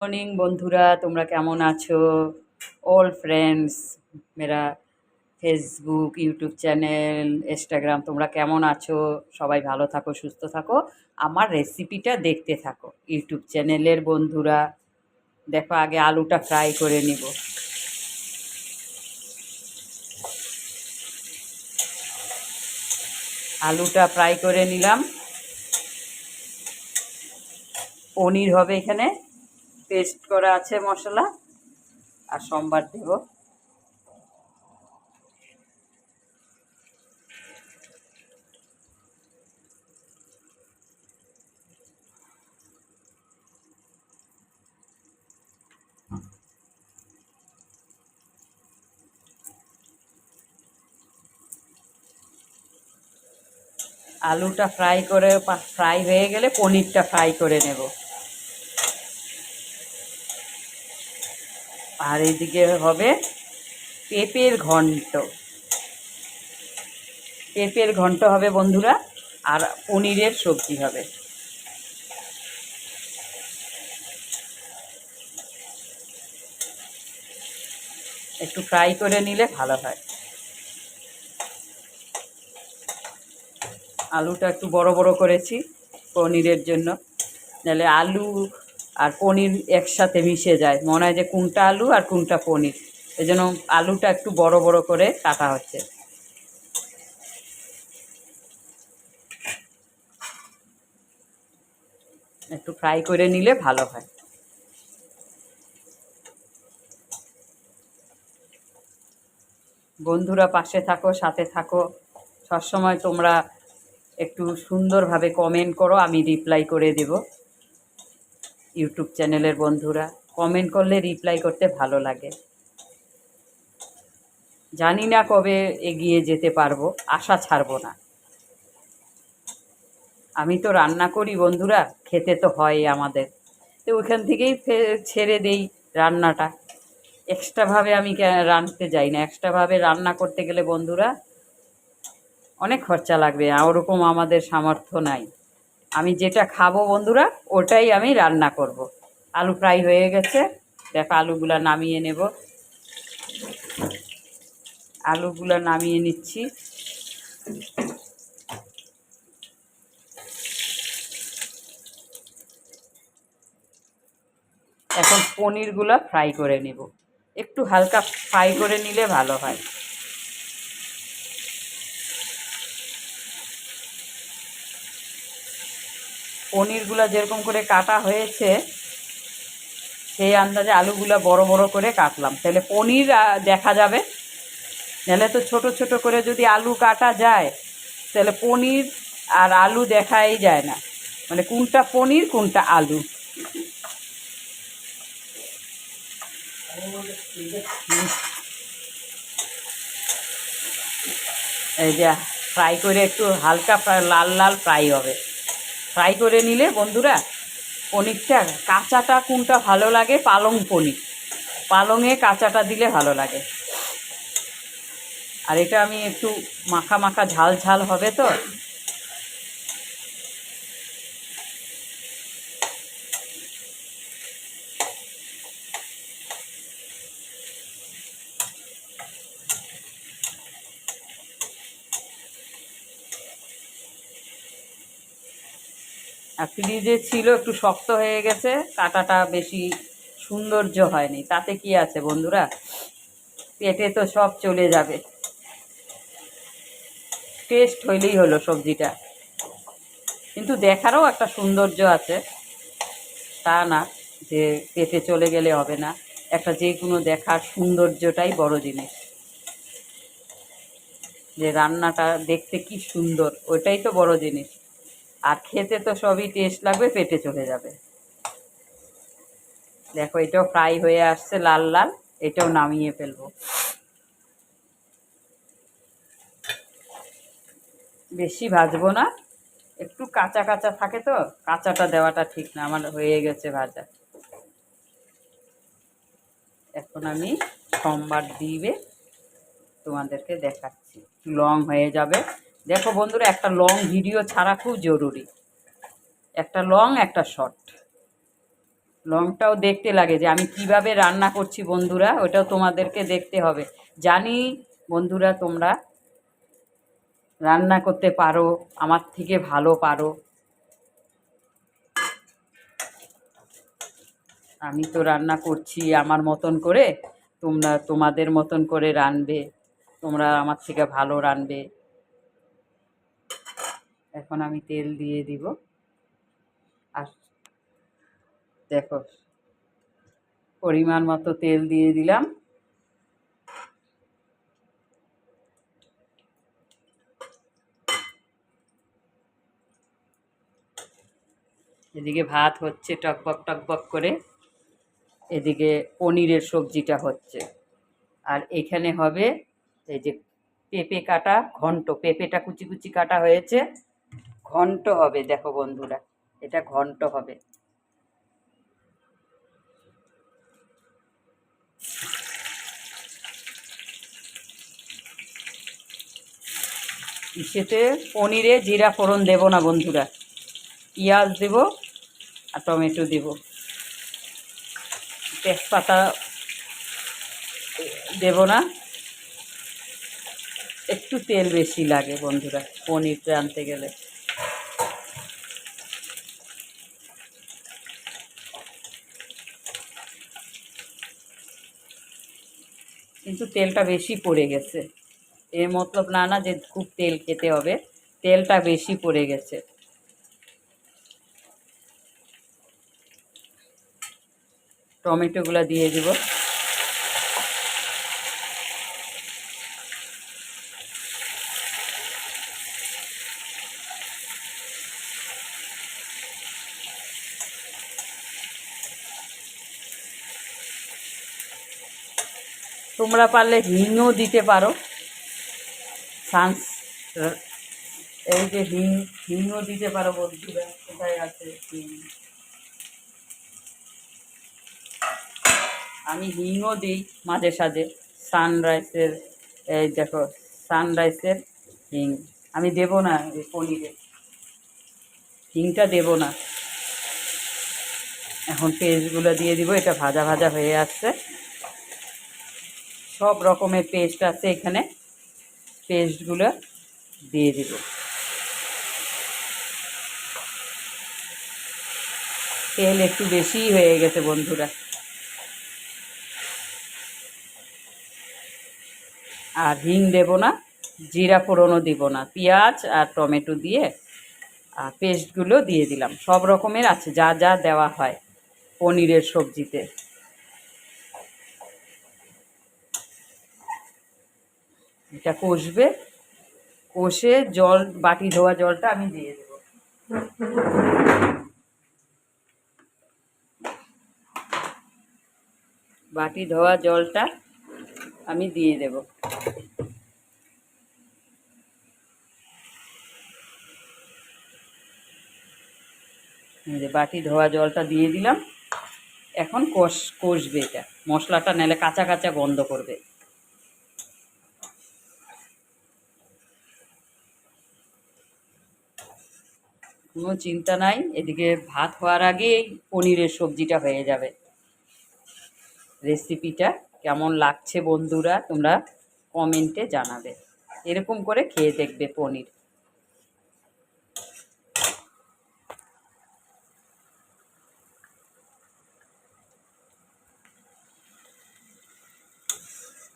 Morning बंधुरा तुम्हारा केमन आछो ऑल फ्रेंड्स मेरा फेसबुक यूट्यूब चैनल इंस्टाग्राम तुम्हारा केमन आछो सबाई भालो थाको सुस्थ थाको आमार रेसिपिटा देखते थाको यूट्यूब चैनेलेर बंधुरा देखो आगे आलूटा फ्राई करे निब आलूटा फ्राई करे निलाम पनीर होबे एखाने पेस्ट करा आछे मशला और सोमवार देव आलूटा फ्राई करे फ्राई हो गेले पनीरटा फ्राई करे नेब और एदिके होबे पेঁপের घन्ट पेঁপের घन्ट होबे बंधुरा और पनीरेर सब्जी होबे एकटू फ्राई करे निले भालो हय आलूटा एकटू बड़ो बड़ो करेছি पनीरेर जन्य नाहले आलू और पनीर एकसाथे मिशे जाए मने हय जे कोनटा आलू और कोनटा पनीर एजोन्नो आलूटा एकटू बड़ो बड़ो करे काटा हच्छे एकटू फ्राई करे निले भालो हय बंधुरा पाशे थाको साथे थाको सब समय तोमरा एकटू सुंदर भावे कमेंट करो आमी रिप्लाई करे देब यूट्यूब चैनेलेर बंधुरा कमेंट करले रिप्लाई करते भालो लागे जानी ना कबे एगिए जेते पारबो आशा छाड़बो ना आमी तो रान्ना करी बंधुरा खेते तो हयई आमादेर तो ओइखान थेकेई छेड़े देई रान्नाटा एक्सट्रा भावे आमी रान्नते जाई ना एक्सट्रा भावे रान्ना करते गेले बंधुरा अनेक खर्चा लागबे ओरकम आमादेर सामर्थ्य नाई आमी जेटा खाबो बंधुरा ओटाई आमी रान्ना करब आलू फ्राई हये गेछे देखो आलूगुला नामिये नेब आलूगुला नामिये निচ্ছি এখন পনিরগুলো ফ্রাই করে নেব একটু হালকা ফ্রাই করে নিলে ভালো হয় পনিরগুলো যেরকম করে কাটা হয়েছে সেই আন্দাজে আলুগুলো বড় বড় করে কাটলাম তাহলে পনির দেখা যাবে নাহলে তো ছোট ছোট করে যদি আলু কাটা যায় তাহলে পনির আর আলু দেখাই যায় না মানে কোনটা পনির কোনটা আলু এই যে ফ্রাই করে একটু হালকা লাল লাল ফ্রাই হবে ফ্রাই করে নিলে বন্ধুরা পনিরটা কাঁচাটা কোনটা ভালো লাগে পালং পনির পালংয়ে কাঁচাটা দিলে ভালো লাগে আর এটা আমি একটু মাখা মাখা ঝাল ঝাল হবে তো আর ফ্রিজে ছিল একটু শক্ত হয়ে গেছে কাটাটা বেশি সৌন্দর্য হয়নি তাতে কি আছে বন্ধুরা পেটে তো সব চলে যাবে টেস্ট হইলেই হলো সবজিটা কিন্তু দেখারও একটা সৌন্দর্য আছে তা না যে পেটে চলে গেলে হবে না একটা যে কোনো দেখার সৌন্দর্যটাই বড় জিনিস যে রান্নাটা দেখতে কি সুন্দর ওইটাই তো বড় জিনিস আর খেতে তো সবই টেস্ট লাগবে পেটে চলে যাবে দেখো এটাও ফ্রাই হয়ে আসছে লাল লাল এটাও নামিয়ে ফেলবো বেশি ভাজবো না একটু কাঁচা কাঁচা থাকে তো কাঁচাটা দেওয়াটা ঠিক না আমার হয়ে গেছে ভাজা এখন আমি সোমবার দিবে তোমাদেরকে দেখাচ্ছি লং হয়ে যাবে দেখো বন্ধুরা একটা লং ভিডিও ছাড়া খুব জরুরি একটা লং একটা শর্ট লংটাও দেখতে লাগে যে আমি কিভাবে রান্না করছি বন্ধুরা, ওটাও তোমাদেরকে দেখতে হবে। জানি বন্ধুরা তোমরা রান্না করতে পারো, আমার থেকে ভালো পারো। আমি তো রান্না করছি আমার মতন করে, তোমরা তোমাদের মতন করে রাঁধবে, তোমরা আমার থেকে ভালো রাঁধবে। এখন আমি তেল দিয়ে দিব। আর দেখো পরিমাণ মতো তেল দিয়ে দিলাম। এদিকে ভাত হচ্ছে টকবক টকবক করে, এদিকে পনিরের সবজিটা হচ্ছে। আর এখানে হবে এই যে পেঁপে কাটা ঘন্ট, পেঁপেটা কুচি কুচি কাটা হয়েছে, ঘন্ট হবে। দেখো বন্ধুরা, এটা ঘন্ট হবে। ইসেতে পনিরে জিরা ফোড়ন দেব না বন্ধুরা, পেঁয়াজ দেব আর টমেটো দেব, তেজপাতা দেব না। একটু তেল বেশি লাগে বন্ধুরা পনির রাঁধতে গেলে। কিন্তু তেলটা বেশি পড়ে গেছে, এর মতলব না না যে খুব তেল খেতে হবে, তেলটা বেশি পড়ে গেছে। টমেটোগুলো দিয়ে দিব। তোমরা পারলে হিংও দিতে পারো, সান্স এই যে হিংও দিতে পারো বন্ধুরা। কোথায় আছে হিং? আমি হিংও দিই মাঝে সাঝে। সানরাইসের, এই দেখো সানরাইসের হিং আমি দেব না এই পনিরে, হিংটা দেব না। এখন পেস্টগুলো দিয়ে দিব, এটা ভাজা ভাজা হয়ে আসছে। সব রকমের পেস্ট আছে এখানে, পেস্টগুলো দিয়ে দিব। তেল একটু বেশিই হয়ে গেছে বন্ধুরা। আর হিং দেব না, জিরা ফোড়নও দিব না, পেঁয়াজ আর টমেটো দিয়ে আর পেস্টগুলো দিয়ে দিলাম। সব রকমের আছে, যা যা দেওয়া হয় পনিরের সবজিতে। এটা কষবে, কষে জল, বাটি ধোয়া জলটা আমি দিয়ে দেব। বাটি ধোয়া জলটা আমি দিয়ে দেব। বাটি ধোয়া জলটা দিয়ে দিলাম। এখন কষবে এটা, মশলাটা নাহলে কাঁচা কাঁচা গন্ধ করবে। কোনো চিন্তা নাই, এদিকে ভাত হওয়ার আগেই পনিরের সবজিটা হয়ে যাবে। রেসিপিটা কেমন লাগছে বন্ধুরা তোমরা কমেন্টে জানাবে। এরকম করে খেয়ে দেখবে পনির।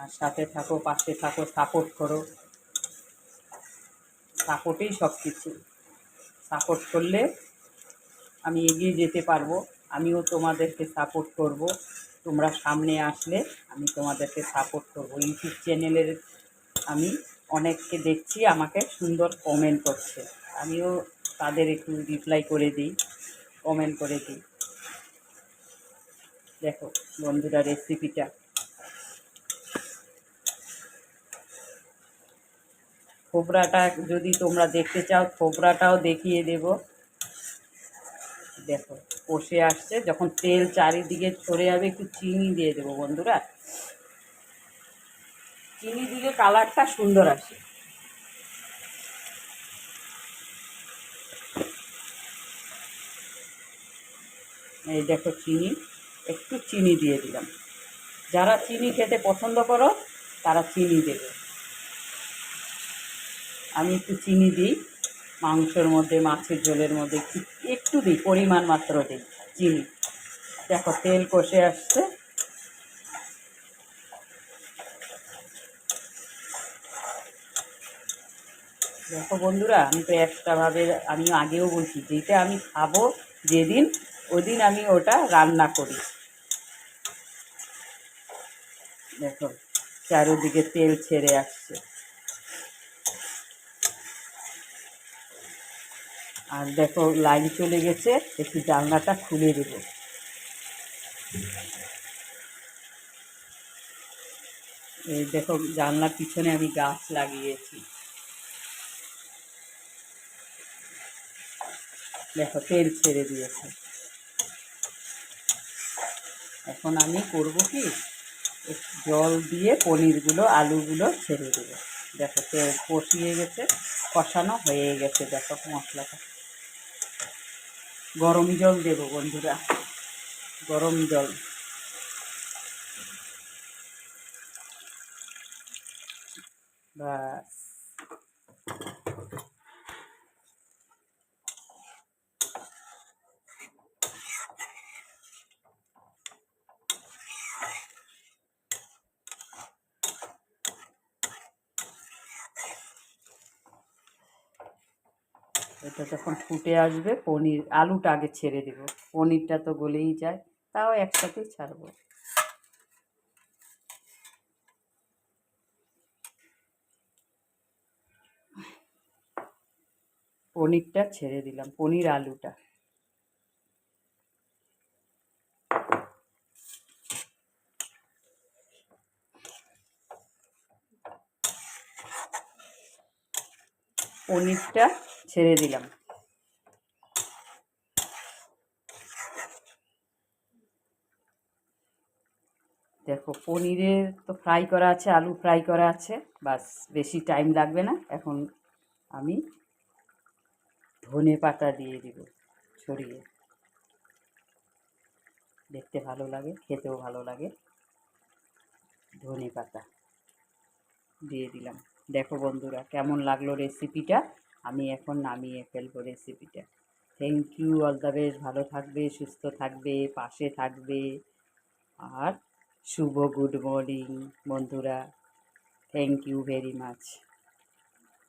আর সাথে থাকো, পাশে থাকো, সাপোর্ট করো। সাপোর্টেই সব কিছু। সাপোর্ট করলে আমি এগিয়ে যেতে পারবো, আমিও তোমাদেরকে সাপোর্ট করব। তোমরা সামনে আসলে আমি তোমাদেরকে সাপোর্ট করব। ইউটিউব চ্যানেলের আমি অনেককে দেখছি আমাকে সুন্দর কমেন্ট করছে, আমিও তাদের একটু রিপ্লাই করে দিই, কমেন্ট করে দিই। দেখো বন্ধুরা রেসিপিটা, থোবড়াটা যদি তোমরা দেখতে চাও থোবড়াটাও দেখিয়ে দেব। দেখো কষে আসছে, যখন তেল চারিদিকে ছড়ে যাবে একটু চিনি দিয়ে দেবো বন্ধুরা। চিনি দিলে কালারটা সুন্দর আসে। এই দেখো চিনি, একটু চিনি দিয়ে দিলাম। যারা চিনি খেতে পছন্দ করো তারা চিনি দেবে। আমি একটু চিনি দিই মাংসের মধ্যে, মাছের ঝোলের মধ্যে একটু একটু দিই, পরিমাণ মাত্র দিই চিনি। দেখো তেল কষে আসছে। দেখো বন্ধুরা, আমি তো এক্সট্রাভাবে, আমি আগেও বলছি, যেটা আমি খাবো যেদিন, ওদিন আমি ওটা রান্না করি। দেখো চারিদিকে তেল ছেড়ে আসছে। আর দেখো লাইন চলে গেছে, একটু জানলাটা খুলে দেবো। এই দেখো জানলার পিছনে আমি গাছ লাগিয়েছি। দেখো তেল ছেড়ে দিয়েছে। এখন আমি করব কি, একটু জল দিয়ে পনিরগুলো, আলুগুলো ছেড়ে দেবো। দেখো তেল কষিয়ে গেছে, কষানো হয়ে গেছে। দেখো মশলাটা, গরম জল দেবো বন্ধুরা, গরম জল। ব্যাস, এটা যখন ফুটে আসবে, পনির আলুটা আগে ছেড়ে দেব। পনিরটা তো গলেই যায়, তাও একসাথেই ছাড়বো। পনিরটা ছেড়ে দিলাম, পনির আলুটা। পনিরটা ছেড়ে দিলাম। দেখো পনিরের তো ফ্রাই করা আছে, আলু ফ্রাই করা আছে, বাস বেশি টাইম লাগবে না। এখন আমি ধনে পাতা দিয়ে দিব ছড়িয়ে, দেখতে ভালো লাগে, খেতেও ভালো লাগে। ধনে পাতা দিয়ে দিলাম। দেখো বন্ধুরা কেমন লাগলো রেসিপিটা। আমি এখন নামিয়ে ফেলবো রেসিপিটা। Thank you, all the best. ভালো থাকবে, সুস্থ থাকবে, পাশে থাকবে। আর শুভ গুড মর্নিং বন্ধুরা। Thank you very much.